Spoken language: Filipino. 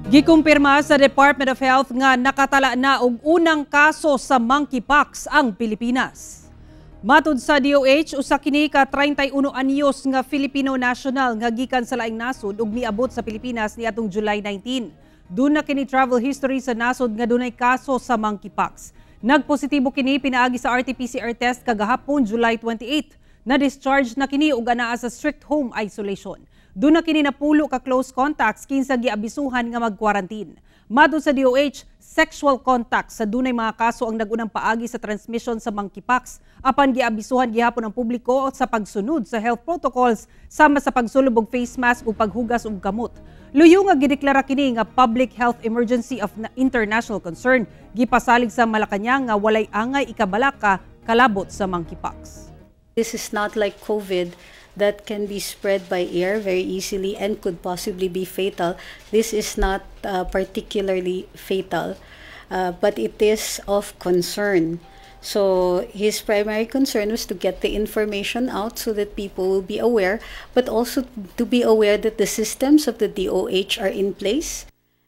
Gikumpirma sa Department of Health nga nakatala na og unang kaso sa monkeypox ang Pilipinas. Matud sa DOH, usa kini ka 31 anyos nga Filipino national nga gikan sa laing nasod ug miabot sa Pilipinas niadtong July 19. Duna kini travel history sa nasod nga dunay kaso sa monkeypox. Nagpositibo kini pinaagi sa RT-PCR test kagahapon July 28. Na-discharge na kini ug anaa sa strict home isolation. Doon na kini napulo ka close contacts kinsa giabisuhan nga mag-quarantine. Matud sa DOH, sexual contacts sa dunay mga kaso ang nagunang paagi sa transmission sa monkeypox apan giabisuhan gihapon ang publiko sa pagsunod sa health protocols sama sa pagsulub og face mask ug paghugas og kamot. Luyo nga gideklara kini nga public health emergency of international concern. Gipasalig sa Malacañang nga walay angay ikabalaka kalabot sa monkeypox. This is not like COVID that can be spread by air very easily and could possibly be fatal. This is not particularly fatal, but it is of concern. So his primary concern was to get the information out so that people will be aware, but also to be aware that the systems of the DOH are in place.